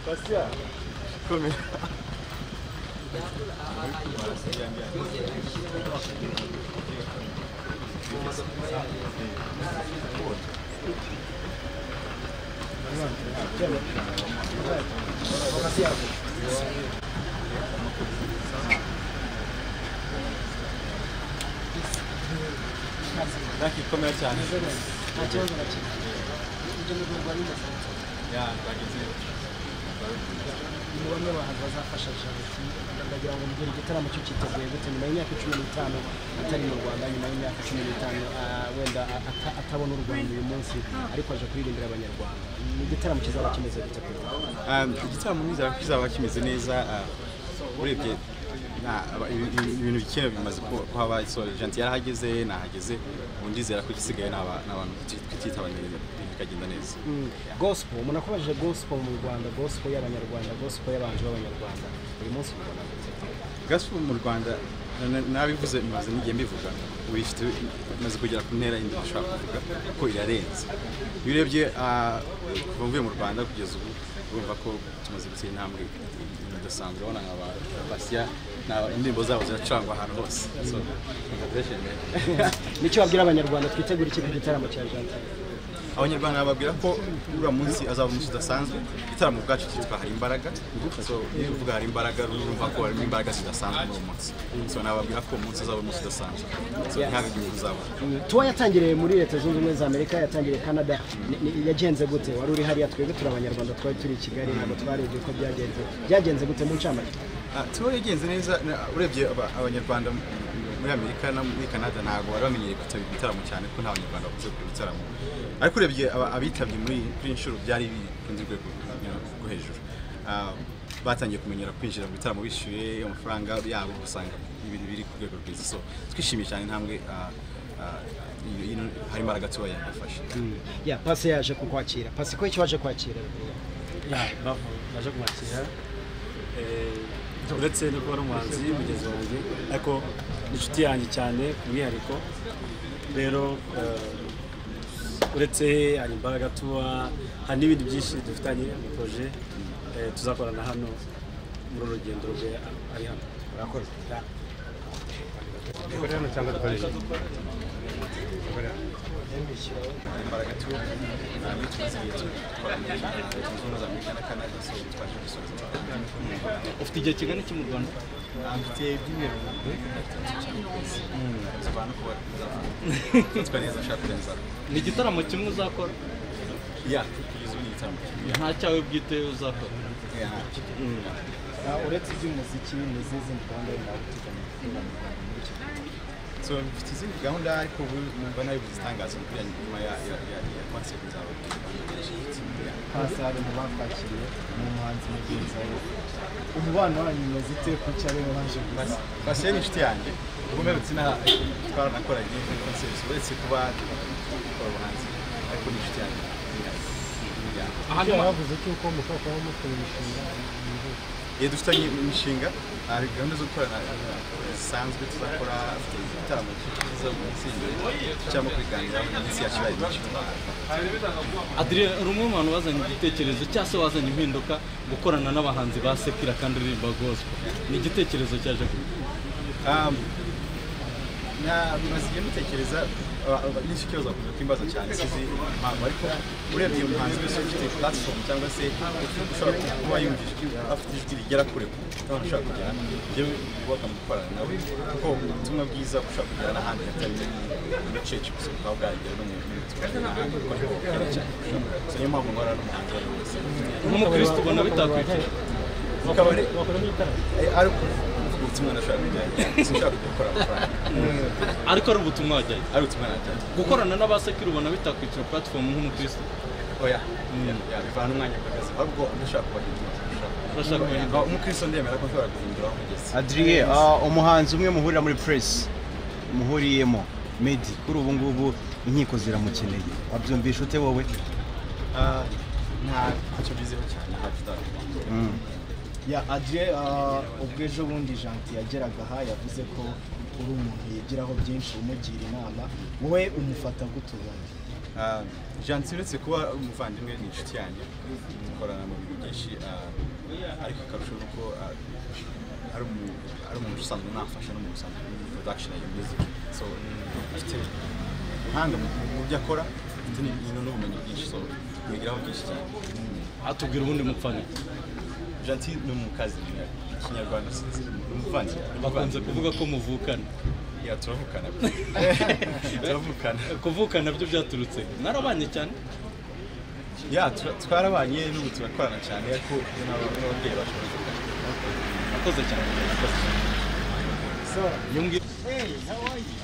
Pastia. Come? Daqui comercial. Ya, ni bamwe bahanzi bazafasha Janti ndagira ngo mugire igitaramo cyo cyiteguye gute nyuma y'imyaka 15 atari mu Rwanda nyuma y'imyaka 15 wenda atabona u Rwanda uyu munsi ariko aje kuririmbira abanyarwanda ni igitaramo kizaba kimeze gute igitaramo kizaba kimeze neza urebye ibintu bikenewe bimaze kuhaba Janti yarahageze nahageze ubundi zera ko gisigaye n'abantu twitabanye bikagenda neza gospel umuntu akomeje gospel mu Rwanda gospel y'abanyarwanda gospel y'abantu b'abanyarwanda uyu munsi ubona gospel mu Rwanda nabivuze maze n'igihe mbivuga ubifite maze kugera ku ntera indi bashaka kuvuga ko irarenze birebye kuvuye mu Rwanda kugeza ubu urumva ko tumaze gutera intambwe idasanzwe ubona nk'aba Pastia indirimbo zabo ziracangwa ahantu hose so nicyo babwira abanyarwanda twitegura iki gitaramo cya Janti abanyarwanda babwira ko ura munsi azaba umunsi udasanzwe igitaramo bwacu cyitwa hari imbaraga so iyo uvuga hari imbaraga urumva ko hari imbaraga zidasanzwe mu munsi so nababwira ko umunsi azaba umunsi udasanzwe so ntabwo uzaba tuwa yatangiriye muri Leta Zunze Ubumwe za Amerika yatangiriye Canada yagenze gute wari uri hariya twebwe turi abanyarwanda twari turi i Kigali nabo twarebye ko byagenze gute mu ncamake tuwa yagenze neza urebye abanyarwanda muri Amerika no muri Canada ntabwo bari bamenyereye kwitabira ibitaramo cyane ko nta banyarwanda bakuze ku bitaramo ariko urebye abitabye muri inshuro byari bikunze rwego rwo hejuru batangiye kumenyera kwinjira mu bitaramo bishyuye amafaranga yabo usanga ibintu biri ku rwego rwiza so twishimiye cyane intambwe hari imbaraga tuba yafashe Pasi yaje kukwakira Pasi ko icyo waje kwakira baje kumwakira uretse no kuba umuhanzi mugezi wanjye ariko inshuti yanjye cyane umwihariko rero uretse hari imbaraga tuba hari n'ibindi byinshi dufitanye mu projet tuzakorana hano muri urugendo rwe ari hano urakoze imbaraga tuba ufite igihe kigana iki mu Rwanda afite ibyumweru ni igitaramo kimwe uzakora nta cyawe bwite uzakora uretse iby'umuziki n'izindi gahunda nawe uteganya so mfite izindi gahunda ariko numva nayo bizitangaza muri nyuma ya concert zabo Pasi hari mu bakwakiriye mu muhanzi mugenzi wawe umubano wanyu umeze ute ku cyaro waje Pasi ni inshuti yanjye ubumerutse twarakoranye muri concert uretse kuba ubuhanzi ariko ni inshuti yanjye ahandi bavuze ko mushobora kuba mukora imishinga dufitanye imishinga hari gahunda zo gukorana zisanzwe tuzakora igitaramo cyiza mu itsinda cyangwa kubiganiraho n'isi yacu iri imishinga Adrien rumwe mu bantu bazanye igitekerezo cyangwa se wazanye impinduka gukorana n'abahanzi ba sekira kandi uririmba gospel ni igitekerezo cyaje bimaze igihe mutekereza n'icyo kibazo bakunze kwimbaza cyane sizi impamvu ariko urebye umuhanzi wese ufite platform cyangwa se ushobora kuba yumvise afite ijwi rigera kure aho ushobora kugera yewe ubaka mu gukorana nawe kuko ubutumwa bwiza ushobora kugera n'ahandi hatari muri church gusa ukaba bwagera no mu n'ahandi kuko ari cyane niyo mpamvu ngora n'umuhanzi wari wese nk'umukristo ubona bitakwikira ariko ubutumwa nashaka kujyanye sinshaka gukora amafaranga ariko ari ubutumwa wajyanye ari ubutumwa najyanye gukorana n'abasekira ubona bitakwikira platform nk'umukristo oya bivana umwanya w'akazi ahubwo ndashaka kubahindura umukristo ndemera ko nshobora guhindura umugezi Adrien umuhanzi umwe muhurira muri press muhuriyemo Meddy kuri ubu ngubu inkiko ziramukeneye wabyumvisha ute wowe ntacyo bizeho cyane Adrien ubwo ejo bundi Janti yageraga aha yavuze ko uri umuntu yigiraho byinshi umugira inama wowe umufata gute ubundi Gentil uretse kuba umuvandimwe ni inshuti yanjye dukorana mu bintu byinshi ariko akarusho nuko ari umuntu usanzwe nafasha no mu busanzwe muri production ya music so afite ubuhanga mu byo akora afite n'ubumenyi bwinshi so twigiraho byinshi cyane. atubwira ubundi mupfana. Gentil ni umukazi ikinyarwanda sinzi umuvandimwe bakunze kuvuga ko muvukana. ya turavukana turavukana kuvukana byo byaturutse narabanye cyane. ya twarabanye n'ubu turakorana cyane ariko n'ababyeyi bacu baravukana. akoze cyane. So, yungi hey, how are you?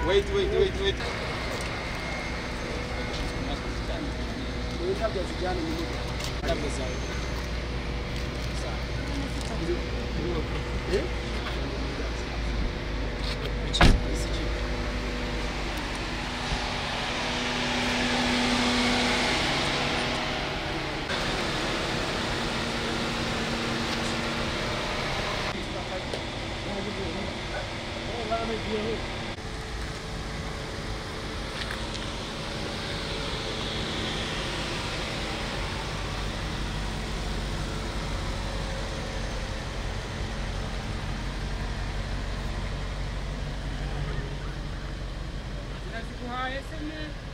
wait Indabyo zijyana n'inyuma. Indabyo zawe. Nasikuhaye sene